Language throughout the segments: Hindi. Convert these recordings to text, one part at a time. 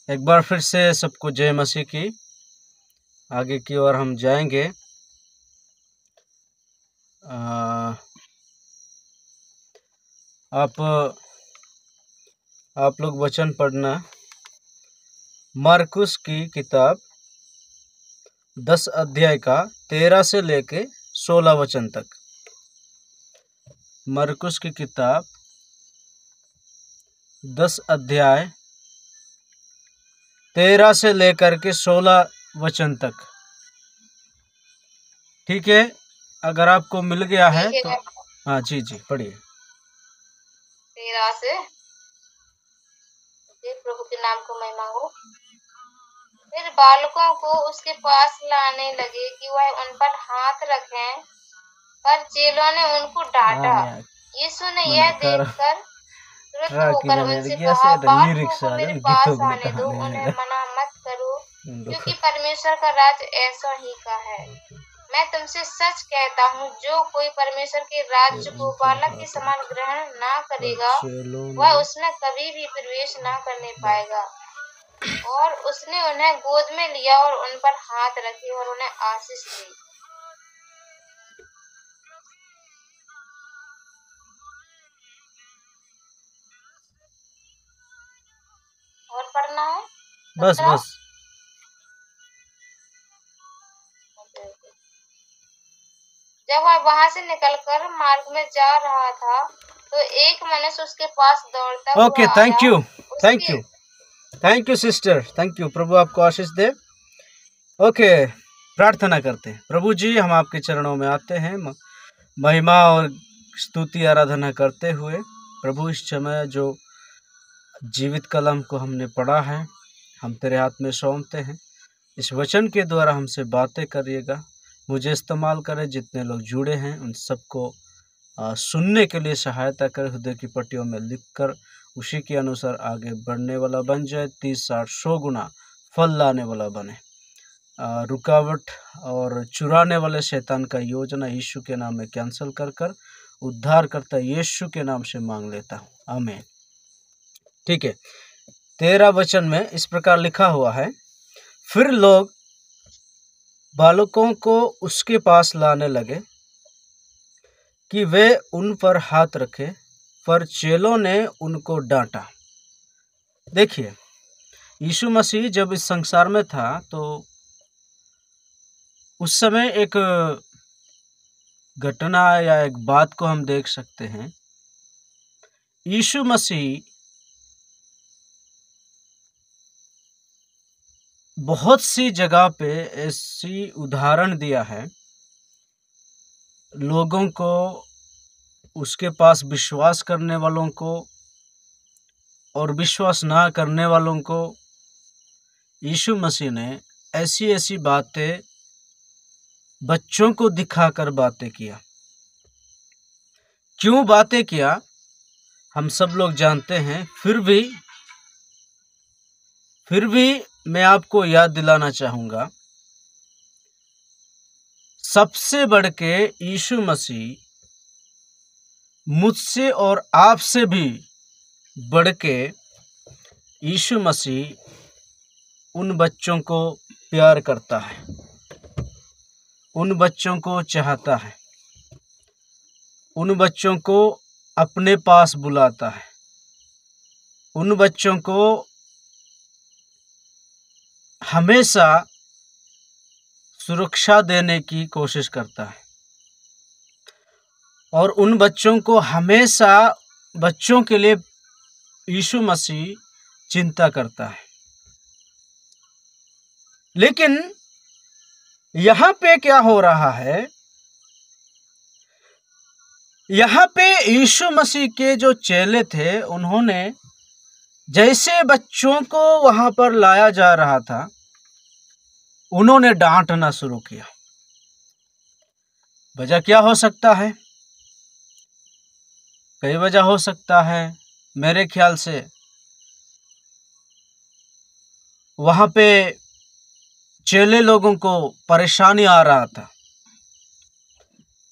एक बार फिर से सबको जय मसीह की। आगे की ओर हम जाएंगे। आप लोग वचन पढ़ना। मरकुस की किताब 10 अध्याय का 13 से लेके 16 वचन तक। मरकुस की किताब 10 अध्याय 13 से लेकर के 16 वचन तक। ठीक है, अगर आपको मिल गया है तो हाँ जी पढ़िए। 13 से। प्रभु के नाम को महिमा हो। फिर बालकों को उसके पास लाने लगे कि वह उन पर हाथ रखें, पर चेलों ने उनको डांटा। यीशु ने यह देखकर तुरंत होकर उनसे कहा, बालकों को मेरे पास आने दो, उन्हें मना मत करो, क्योंकि परमेश्वर का राज ऐसा ही का है। मैं तुमसे सच कहता हूँ, जो कोई परमेश्वर के राज्य को बालक के समान ग्रहण ना करेगा, वह उसमें कभी भी प्रवेश ना करने पाएगा। और उसने उन्हें गोद में लिया और उन पर हाथ रखे और उन्हें आशीष दी। और पढ़ना है बस। जब वह वहां से निकलकर मार्ग में जा रहा था, तो एक मनुष्य उसके पास दौड़ता हुआ okay, thank you sister, thank you. प्रभु आपको आशीष दे। ओके, प्रार्थना करते हैं। प्रभु जी, हम आपके चरणों में आते हैं महिमा और स्तुति आराधना करते हुए। प्रभु, इस समय जो जीवित कलम को हमने पढ़ा है, हम तेरे हाथ में सौंपते हैं। इस वचन के द्वारा हमसे बातें करिएगा, मुझे इस्तेमाल करें। जितने लोग जुड़े हैं उन सबको सुनने के लिए सहायता करें। हृदय की पट्टियों में लिखकर उसी के अनुसार आगे बढ़ने वाला बन जाए। 30, 60, 100 गुना फल लाने वाला बने। रुकावट और चुराने वाले शैतान का योजना यीशु के नाम में कैंसिल कर उद्धार करता यीशु के नाम से मांग लेता हूँ, आमीन। ठीक है, 13 वचन में इस प्रकार लिखा हुआ है, फिर लोग बालकों को उसके पास लाने लगे कि वे उन पर हाथ रखें, पर चेलों ने उनको डांटा। देखिए, यीशु मसीह जब इस संसार में था तो उस समय एक घटना या एक बात को हम देख सकते हैं। यीशु मसीह बहुत सी जगह पे ऐसी उदाहरण दिया है, लोगों को, उसके पास विश्वास करने वालों को और विश्वास ना करने वालों को। यीशु मसीह ने ऐसी ऐसी बातें बच्चों को दिखाकर बातें किया। क्यों बातें किया हम सब लोग जानते हैं। फिर भी मैं आपको याद दिलाना चाहूँगा, सबसे बढ़ के यीशु मसीह मुझसे और आपसे भी बढ़ के यीशु मसीह उन बच्चों को प्यार करता है, उन बच्चों को चाहता है, उन बच्चों को अपने पास बुलाता है, उन बच्चों को हमेशा सुरक्षा देने की कोशिश करता है और उन बच्चों को हमेशा बच्चों के लिए यीशु मसीह चिंता करता है। लेकिन यहाँ पे क्या हो रहा है, यहाँ पे यीशु मसीह के जो चेले थे, उन्होंने जैसे बच्चों को वहां पर लाया जा रहा था, उन्होंने डांटना शुरू किया। वजह क्या हो सकता है? कई वजह हो सकता है। मेरे ख्याल से वहां पे चेले लोगों को परेशानी आ रहा था,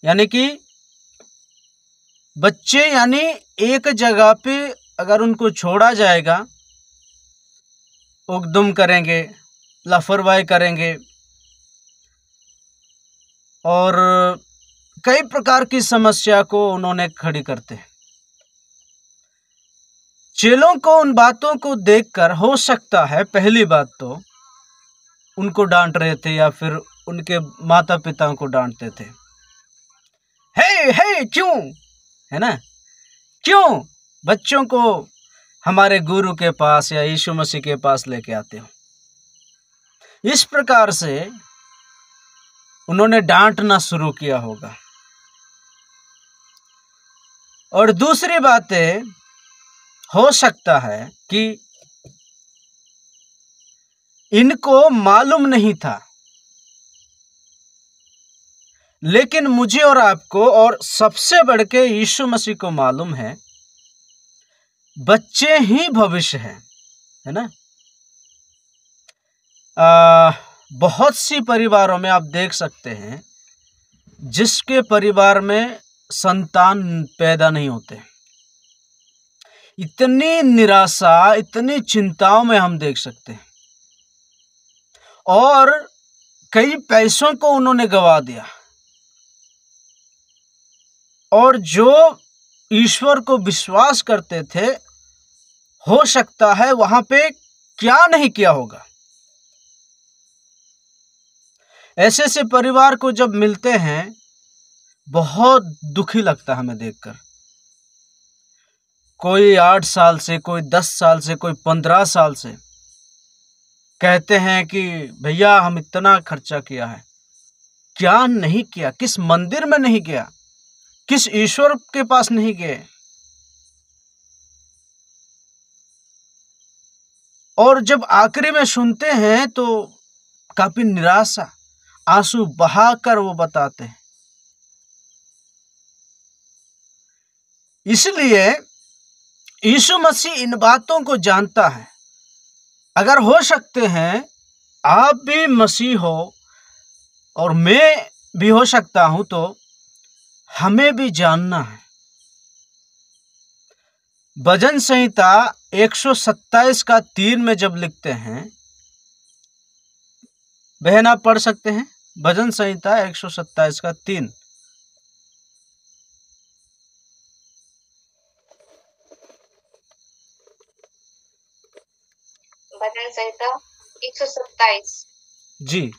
यानी कि बच्चे, यानी एक जगह पे अगर उनको छोड़ा जाएगा उद्यम करेंगे, लापरवाही करेंगे और कई प्रकार की समस्या को उन्होंने खड़ी करते हैं। चेलों को उन बातों को देखकर हो सकता है पहली बात तो उनको डांट रहे थे या फिर उनके माता पिता को डांटते थे। हे क्यों, है ना, क्यों बच्चों को हमारे गुरु के पास या यीशु मसीह के पास लेके आते हो। इस प्रकार से उन्होंने डांटना शुरू किया होगा। और दूसरी बात हो सकता है कि इनको मालूम नहीं था, लेकिन मुझे और आपको और सबसे बढ़ के यीशु मसीह को मालूम है बच्चे ही भविष्य है ना। बहुत सी परिवारों में आप देख सकते हैं जिसके परिवार में संतान पैदा नहीं होते, इतनी निराशा, इतनी चिंताओं में हम देख सकते हैं और कई पैसों को उन्होंने गवा दिया और जो ईश्वर को विश्वास करते थे हो सकता है वहां पे क्या नहीं किया होगा। ऐसे से परिवार को जब मिलते हैं बहुत दुखी लगता है हमें देखकर। कोई 8 साल से, कोई 10 साल से, कोई 15 साल से कहते हैं कि भैया हम इतना खर्चा किया है, क्या नहीं किया, किस मंदिर में नहीं गया, किस ईश्वर के पास नहीं गए। और जब आखिरी में सुनते हैं तो काफी निराशा, आंसू बहाकर वो बताते हैं। इसलिए यीशु मसीह इन बातों को जानता है। अगर हो सकते हैं आप भी मसीह हो और मैं भी हो सकता हूं, तो हमें भी जानना है। भजन संहिता 127 का 3 में जब लिखते हैं, बहन आप पढ़ सकते हैं भजन संहिता 127 का 3। भजन संहिता 127 जी।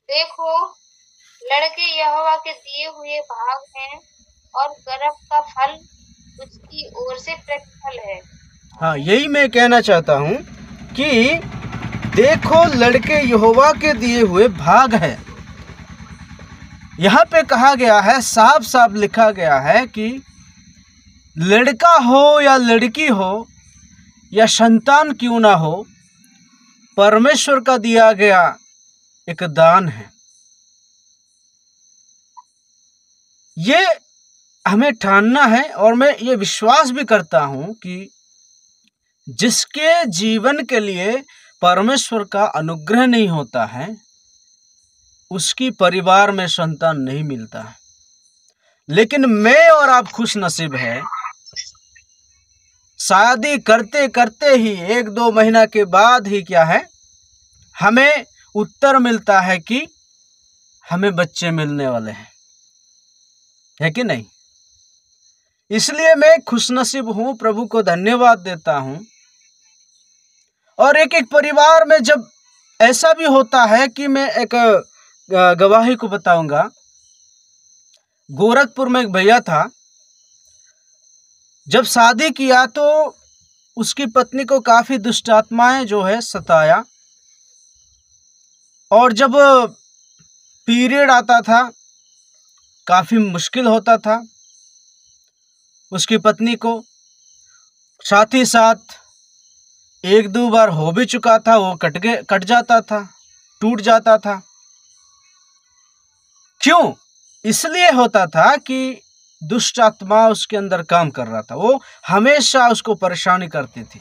देखो लड़के यहोवा के दिए हुए भाग हैं और गर्भ का फल उसकी ओर से प्रतिफल है। हाँ, यही मैं कहना चाहता हूँ कि देखो लड़के यहोवा के दिए हुए भाग है। यहाँ पे कहा गया है, साफ साफ लिखा गया है कि लड़का हो या लड़की हो या संतान क्यों ना हो, परमेश्वर का दिया गया एक दान है। ये हमें ठानना है और मैं ये विश्वास भी करता हूं कि जिसके जीवन के लिए परमेश्वर का अनुग्रह नहीं होता है उसकी परिवार में संतान नहीं मिलता है। लेकिन मैं और आप खुश नसीब है, शादी करते करते ही 1-2 महीना के बाद ही क्या है, हमें उत्तर मिलता है कि हमें बच्चे मिलने वाले हैं, है कि नहीं। इसलिए मैं खुशनसीब हूं, प्रभु को धन्यवाद देता हूं। और एक एक परिवार में जब ऐसा भी होता है कि मैं एक गवाही को बताऊंगा। गोरखपुर में एक भैया था, जब शादी किया तो उसकी पत्नी को काफी दुष्ट आत्माएं जो है सताया, और जब पीरियड आता था काफी मुश्किल होता था उसकी पत्नी को। साथ ही साथ 1-2 बार हो भी चुका था, वो कट जाता था, टूट जाता था। क्यों? इसलिए होता था कि दुष्ट आत्मा उसके अंदर काम कर रहा था, वो हमेशा उसको परेशानी करती थी।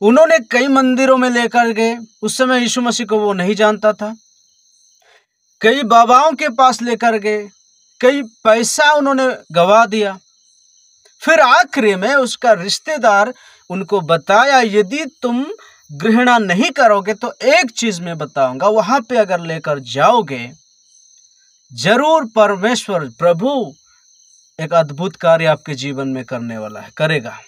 उन्होंने कई मंदिरों में लेकर गए, उस समय यीशु मसीह को वो नहीं जानता था। कई बाबाओं के पास लेकर गए, कई पैसा उन्होंने गवा दिया। फिर आखिरी में उसका रिश्तेदार उनको बताया, यदि तुम घृणा नहीं करोगे तो एक चीज मैं बताऊंगा, वहां पे अगर लेकर जाओगे जरूर परमेश्वर प्रभु एक अद्भुत कार्य आपके जीवन में करने वाला है, करेगा।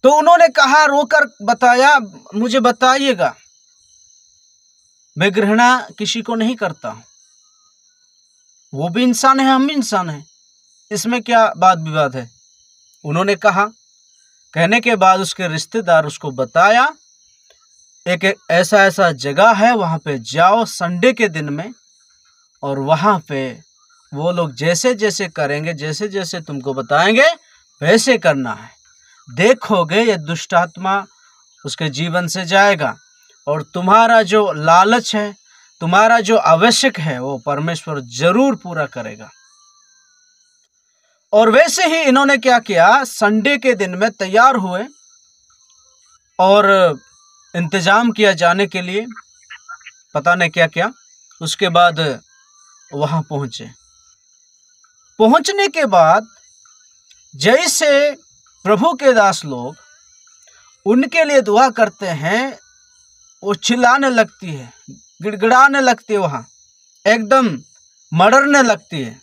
तो उन्होंने कहा, रोकर बताया, मुझे बताइएगा, मैं घृणा किसी को नहीं करता हूं, वो भी इंसान है, हम भी इंसान हैं, इसमें क्या बात विवाद है। उन्होंने कहा। कहने के बाद उसके रिश्तेदार उसको बताया, एक ऐसा ऐसा जगह है, वहां पे जाओ संडे के दिन में, और वहां पे वो लोग जैसे जैसे करेंगे, जैसे जैसे तुमको बताएंगे वैसे करना है। देखोगे ये दुष्ट आत्मा उसके जीवन से जाएगा, और तुम्हारा जो लालच है, तुम्हारा जो आवश्यक है, वो परमेश्वर जरूर पूरा करेगा। और वैसे ही इन्होंने क्या किया, संडे के दिन में तैयार हुए और इंतजाम किया जाने के लिए, पता नहीं क्या क्या। उसके बाद वहां पहुंचे। पहुंचने के बाद जैसे प्रभु के दास लोग उनके लिए दुआ करते हैं, वो चिल्लाने लगती है, गिड़गिड़ाने लगती है, वहां एकदम मड़रने लगती है।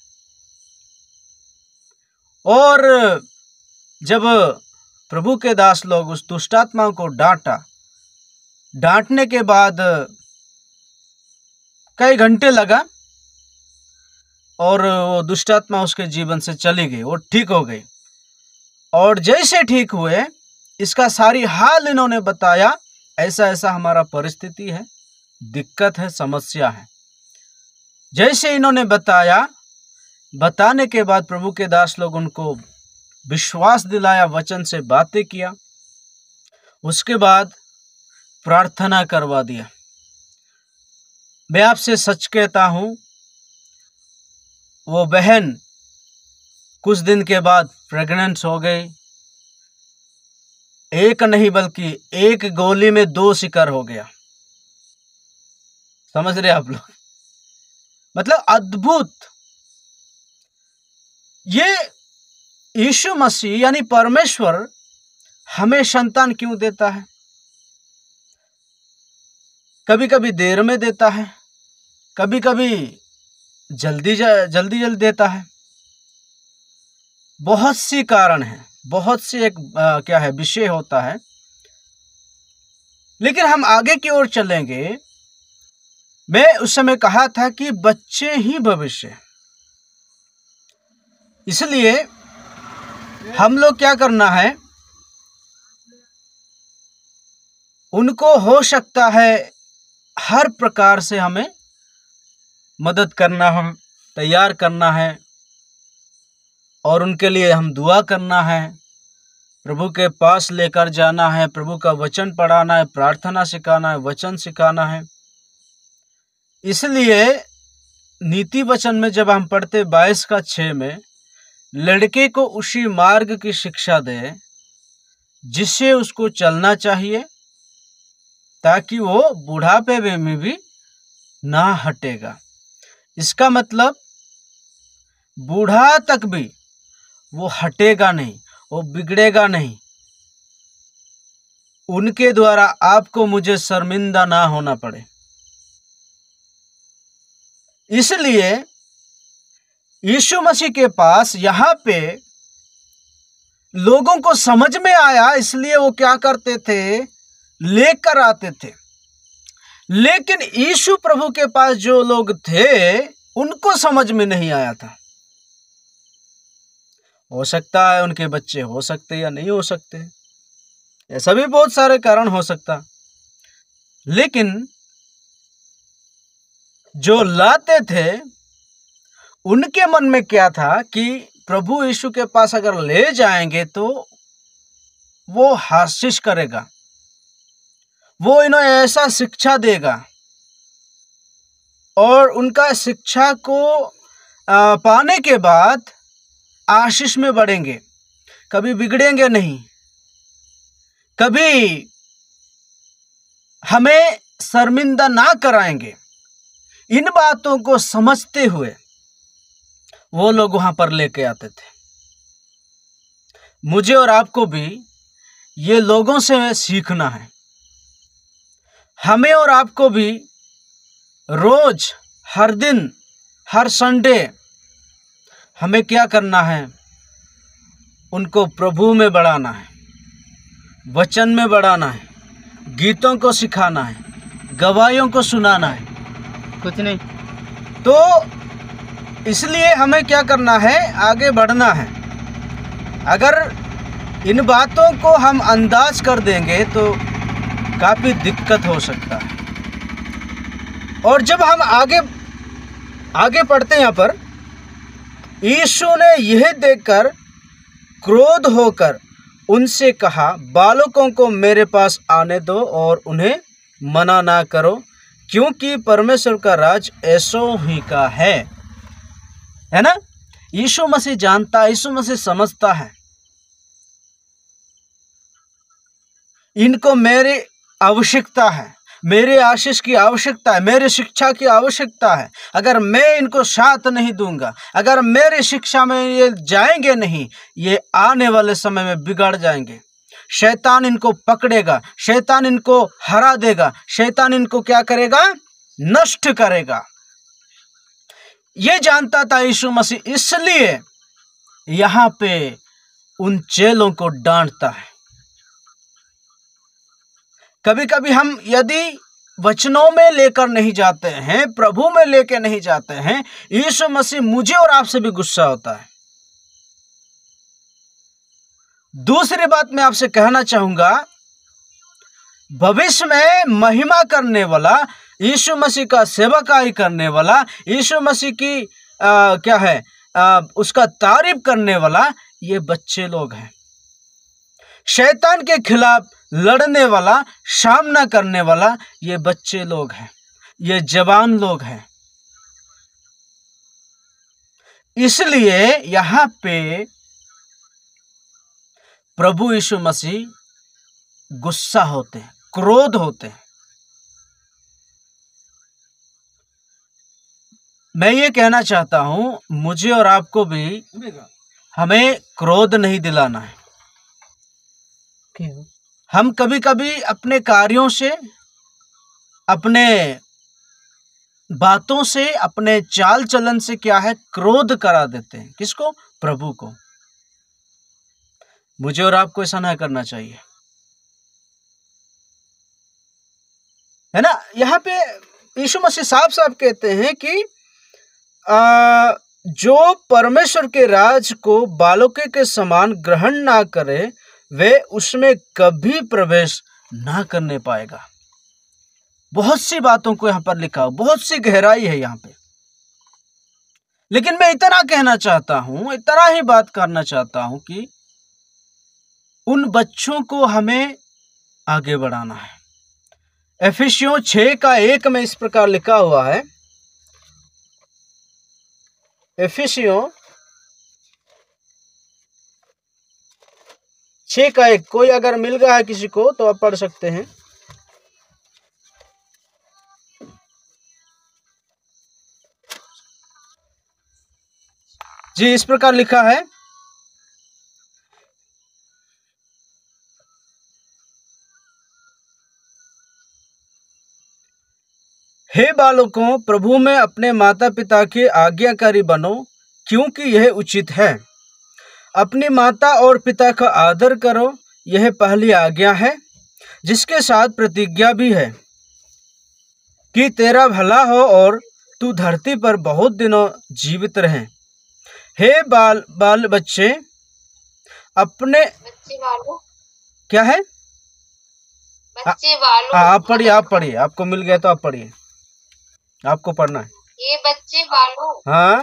और जब प्रभु के दास लोग उस दुष्टात्मा को डांटने के बाद कई घंटे लगा, और वो दुष्टात्मा उसके जीवन से चली गई, वो ठीक हो गई। और जैसे ठीक हुए, इसका सारी हाल इन्होंने बताया, ऐसा ऐसा हमारा परिस्थिति है, दिक्कत है, समस्या है। जैसे इन्होंने बताया, बताने के बाद प्रभु के दास लोग उनको विश्वास दिलाया, वचन से बातें किया, उसके बाद प्रार्थना करवा दिया। मैं आपसे सच कहता हूं, वो बहन कुछ दिन के बाद प्रेग्नेंट हो गई। एक नहीं बल्कि एक गोली में 2 शिकार हो गया। समझ रहे आप लोग? मतलब अद्भुत। ये यीशु मसीह यानी परमेश्वर हमें संतान क्यों देता है? कभी कभी देर में देता है, कभी कभी जल्दी जल्दी देता है। बहुत सी कारण है, बहुत सी एक क्या है विषय होता है। लेकिन हम आगे की ओर चलेंगे। मैं उस समय कहा था कि बच्चे ही भविष्य, इसलिए हम लोग क्या करना है, उनको हो सकता है हर प्रकार से हमें मदद करना, हम तैयार करना है, और उनके लिए हम दुआ करना है, प्रभु के पास लेकर जाना है, प्रभु का वचन पढ़ाना है, प्रार्थना सिखाना है, वचन सिखाना है। इसलिए नीति वचन में जब हम पढ़ते 22:6 में, लड़के को उसी मार्ग की शिक्षा दे जिससे उसको चलना चाहिए, ताकि वो बुढ़ापे में भी ना हटेगा। इसका मतलब बूढ़ा तक भी वो हटेगा नहीं, वो बिगड़ेगा नहीं। उनके द्वारा आपको मुझे शर्मिंदा ना होना पड़े। इसलिए यीशु मसीह के पास यहाँ पे लोगों को समझ में आया, इसलिए वो क्या करते थे, लेकर आते थे। लेकिन यीशु प्रभु के पास जो लोग थे, उनको समझ में नहीं आया था। हो सकता है उनके बच्चे हो सकते या नहीं हो सकते, ऐसा भी बहुत सारे कारण हो सकता। लेकिन जो लाते थे, उनके मन में क्या था कि प्रभु यीशु के पास अगर ले जाएंगे तो वो आशीष करेगा, वो इन्हें ऐसा शिक्षा देगा, और उनका शिक्षा को पाने के बाद आशीष में बढ़ेंगे, कभी बिगड़ेंगे नहीं, कभी हमें शर्मिंदा ना कराएंगे। इन बातों को समझते हुए वो लोग वहां पर लेके आते थे। मुझे और आपको भी ये लोगों से सीखना है। हमें और आपको भी रोज, हर दिन, हर संडे हमें क्या करना है? उनको प्रभु में बढ़ाना है, वचन में बढ़ाना है, गीतों को सिखाना है, गवाहियों को सुनाना है। कुछ नहीं। तो इसलिए हमें क्या करना है? आगे बढ़ना है। अगर इन बातों को हम अंदाज कर देंगे तो काफ़ी दिक्कत हो सकता है। और जब हम आगे पढ़ते हैं, यहाँ पर यीशु ने यह देखकर क्रोध होकर उनसे कहा, बालकों को मेरे पास आने दो और उन्हें मना ना करो, क्योंकि परमेश्वर का राज ऐसों ही का है ना। यीशु मसीह जानता है, यीशु मसीह समझता है, इनको मेरी आवश्यकता है, मेरे आशीष की आवश्यकता है, मेरी शिक्षा की आवश्यकता है। अगर मैं इनको साथ नहीं दूंगा, अगर मेरी शिक्षा में ये जाएंगे नहीं, ये आने वाले समय में बिगड़ जाएंगे। शैतान इनको पकड़ेगा, शैतान इनको हरा देगा, शैतान इनको क्या करेगा? नष्ट करेगा। ये जानता था यीशु मसीह, इसलिए यहाँ पे उन चेलों को डांटता है। कभी कभी हम यदि वचनों में लेकर नहीं जाते हैं, प्रभु में लेकर नहीं जाते हैं, यीशु मसीह मुझे और आपसे भी गुस्सा होता है। दूसरी बात मैं आपसे कहना चाहूंगा, भविष्य में महिमा करने वाला, यीशु मसीह का सेवकाई करने वाला, यीशु मसीह की उसका तारीफ करने वाला ये बच्चे लोग हैं। शैतान के खिलाफ लड़ने वाला, सामना करने वाला ये बच्चे लोग हैं, ये जवान लोग हैं। इसलिए यहां पे प्रभु यीशु मसीह गुस्सा होते हैं, क्रोध होते हैं। मैं ये कहना चाहता हूं, मुझे और आपको भी हमें क्रोध नहीं दिलाना है। हम कभी कभी अपने कार्यों से, अपने बातों से, अपने चाल चलन से क्या है? क्रोध करा देते हैं। किसको? प्रभु को। मुझे और आपको ऐसा ना करना चाहिए, है ना। यहाँ पे यीशु मसीह साफ साफ कहते हैं कि जो परमेश्वर के राज को बालकों के समान ग्रहण ना करे, वे उसमें कभी प्रवेश ना करने पाएगा। बहुत सी बातों को यहां पर लिखा हो, बहुत सी गहराई है यहां पे। लेकिन मैं इतना कहना चाहता हूं, इतना ही बात करना चाहता हूं कि उन बच्चों को हमें आगे बढ़ाना है। एफिसियों 6:1 में इस प्रकार लिखा हुआ है, एफिसियों 6:1, कोई अगर मिल गया है किसी को तो आप पढ़ सकते हैं। जी, इस प्रकार लिखा है, हे बालकों, प्रभु में अपने माता पिता के आज्ञाकारी बनो, क्योंकि यह उचित है। अपनी माता और पिता का आदर करो, यह पहली आज्ञा है, जिसके साथ प्रतिज्ञा भी है कि तेरा भला हो और तू धरती पर बहुत दिनों जीवित रहे। हे बाल बच्चे, अपने बच्चे वालों, क्या है? बच्चे वालों, आप पढ़िए, आपको मिल गया तो आप पढ़िए, आपको पढ़ना है। ये बच्चे वालों, हाँ,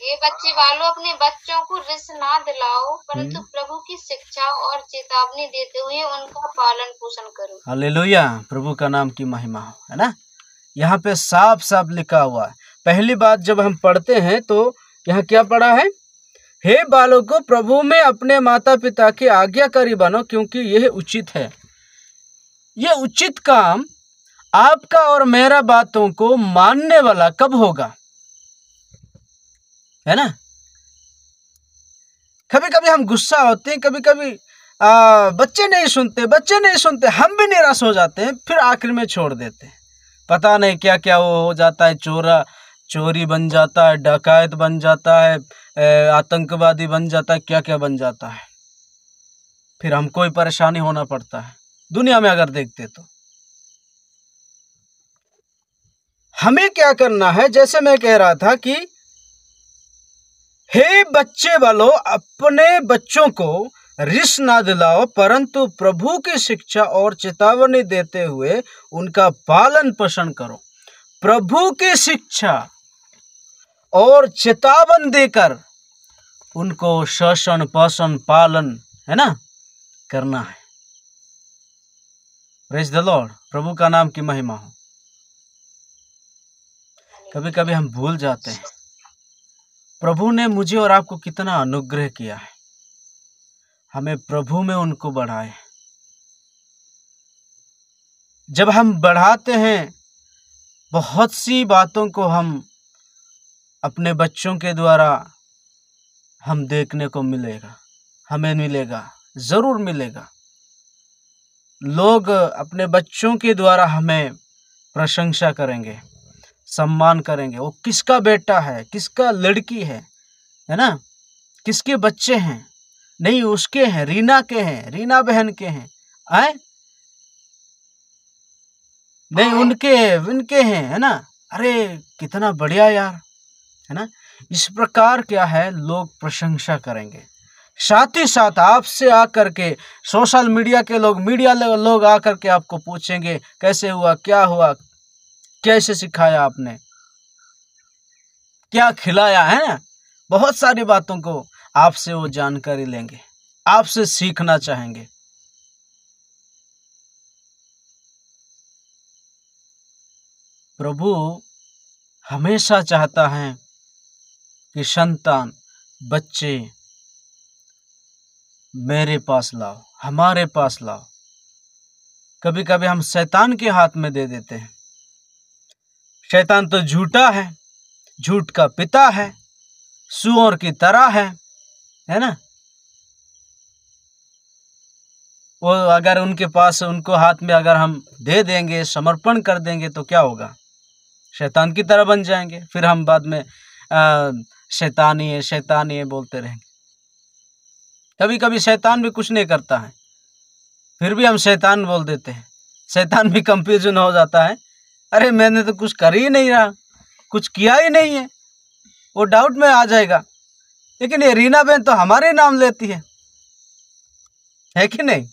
ये बच्चे वालों, अपने बच्चों को रिस ना दिलाओ, परंतु प्रभु की शिक्षा और चेतावनी देते हुए उनका पालन पोषण करो। हालेलुया, प्रभु का नाम की महिमा हो, है ना। यहाँ पे साफ साफ लिखा हुआ है। पहली बात जब हम पढ़ते हैं तो यहाँ क्या पढ़ा है? हे बालकों, प्रभु में अपने माता पिता के आज्ञाकारी बनो, क्योंकि यह उचित है। यह उचित काम आपका और मेरा बातों को मानने वाला कब होगा? है ना। कभी कभी हम गुस्सा होते हैं, कभी कभी बच्चे नहीं सुनते, हम भी निराश हो जाते हैं, फिर आखिर में छोड़ देते हैं। पता नहीं क्या क्या वो हो जाता है, चोरी बन जाता है, डकैत बन जाता है, आतंकवादी बन जाता है, क्या क्या बन जाता है, फिर हमको ही परेशानी होना पड़ता है। दुनिया में अगर देखते तो हमें क्या करना है, जैसे मैं कह रहा था कि हे बच्चे वालों, अपने बच्चों को रिस ना दिलाओ, परंतु प्रभु की शिक्षा और चेतावनी देते हुए उनका पालन पोषण करो। प्रभु की शिक्षा और चेतावनी देकर उनको शासन पोषण पालन, है ना, करना है। प्रेज द लॉर्ड, प्रभु का नाम की महिमा हो। कभी कभी हम भूल जाते हैं प्रभु ने मुझे और आपको कितना अनुग्रह किया है, हमें प्रभु में उनको बढ़ाए। जब हम बढ़ाते हैं, बहुत सी बातों को हम अपने बच्चों के द्वारा हम देखने को मिलेगा, हमें मिलेगा, जरूर मिलेगा। लोग अपने बच्चों के द्वारा हमें प्रशंसा करेंगे, सम्मान करेंगे। वो किसका बेटा है, किसका लड़की है ना, किसके बच्चे हैं, नहीं उसके हैं, रीना के हैं, रीना बहन के हैं, आए नहीं उनके हैं, है ना। अरे कितना बढ़िया यार, है ना। इस प्रकार क्या है, लोग प्रशंसा करेंगे। साथ ही साथ आपसे आकर के सोशल मीडिया के लोग आकर के आपको पूछेंगे कैसे हुआ, क्या हुआ, कैसे सिखाया आपने, क्या खिलाया, है ना। बहुत सारी बातों को आपसे वो जानकारी लेंगे, आपसे सीखना चाहेंगे। प्रभु हमेशा चाहता है कि संतान, बच्चे मेरे पास लाओ, हमारे पास लाओ। कभी कभी हम शैतान के हाथ में दे देते हैं। शैतान तो झूठा है, झूठ का पिता है, सूअर की तरह है ना। वो अगर उनके पास, उनको हाथ में अगर हम दे देंगे, समर्पण कर देंगे, तो क्या होगा, शैतान की तरह बन जाएंगे। फिर हम बाद में शैतान ही है बोलते रहेंगे। कभी कभी शैतान भी कुछ नहीं करता है, फिर भी हम शैतान बोल देते हैं। शैतान भी कंफ्यूजन हो जाता है, अरे मैंने तो कुछ कर ही नहीं रहा, कुछ किया ही नहीं है, वो डाउट में आ जाएगा। लेकिन ये रीना बहन तो हमारे नाम लेती है कि नहीं।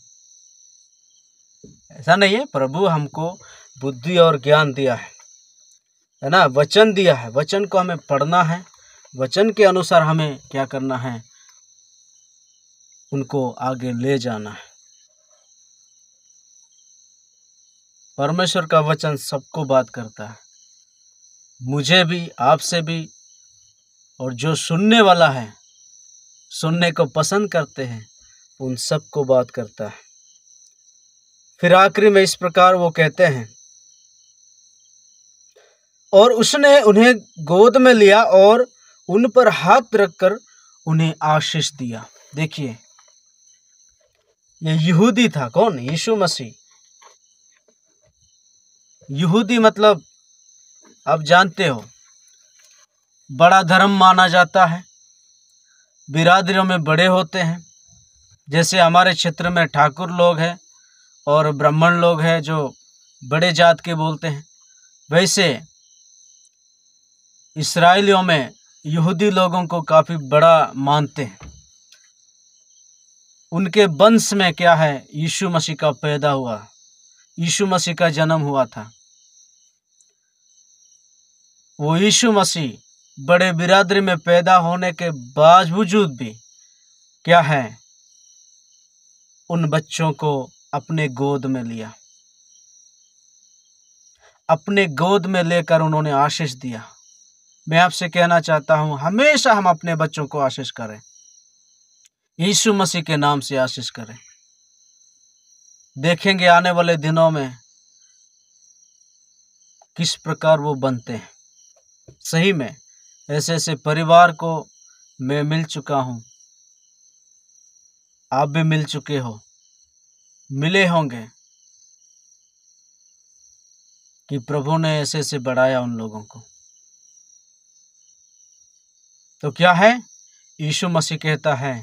ऐसा नहीं है, प्रभु हमको बुद्धि और ज्ञान दिया है ना, वचन दिया है, वचन को हमें पढ़ना है, वचन के अनुसार हमें क्या करना है, उनको आगे ले जाना है। परमेश्वर का वचन सबको बात करता है, मुझे भी, आपसे भी, और जो सुनने वाला है, सुनने को पसंद करते हैं, उन सबको बात करता है। फिर आखिरी में इस प्रकार वो कहते हैं, और उसने उन्हें गोद में लिया और उन पर हाथ रखकर उन्हें आशीष दिया। देखिए, ये यहूदी था, कौन, यीशु मसीह। यहूदी मतलब आप जानते हो, बड़ा धर्म माना जाता है, बिरादरियों में बड़े होते हैं। जैसे हमारे क्षेत्र में ठाकुर लोग हैं और ब्राह्मण लोग हैं जो बड़े जात के बोलते हैं, वैसे इस्राएलियों में यहूदी लोगों को काफ़ी बड़ा मानते हैं। उनके वंश में क्या है, यीशु मसीह का पैदा हुआ, यीशु मसीह का जन्म हुआ था। वो यीशु मसीह बड़े बिरादरी में पैदा होने के बावजूद भी क्या है, उन बच्चों को अपने गोद में लिया, अपने गोद में लेकर उन्होंने आशीष दिया। मैं आपसे कहना चाहता हूं, हमेशा हम अपने बच्चों को आशीष करें, यीशु मसीह के नाम से आशीष करें। देखेंगे आने वाले दिनों में किस प्रकार वो बनते हैं। सही में ऐसे ऐसे परिवार को मैं मिल चुका हूँ, आप भी मिल चुके हो, मिले होंगे कि प्रभु ने ऐसे ऐसे बढ़ाया उन लोगों को। तो क्या है, यीशु मसीह कहता है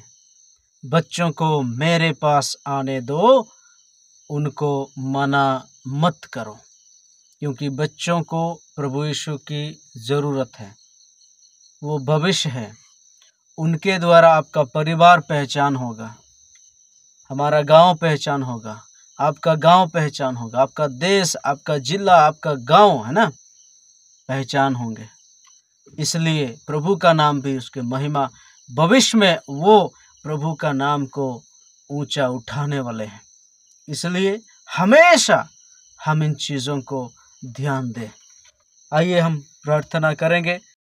बच्चों को मेरे पास आने दो, उनको मना मत करो, क्योंकि बच्चों को प्रभु यीशु की ज़रूरत है। वो भविष्य है, उनके द्वारा आपका परिवार पहचान होगा, हमारा गांव पहचान होगा, आपका गांव पहचान होगा, आपका देश, आपका जिला, आपका गांव है ना, पहचान होंगे। इसलिए प्रभु का नाम भी उसके महिमा, भविष्य में वो प्रभु का नाम को ऊंचा उठाने वाले हैं। इसलिए हमेशा हम इन चीज़ों को ध्यान दें। आइए हम प्रार्थना करेंगे।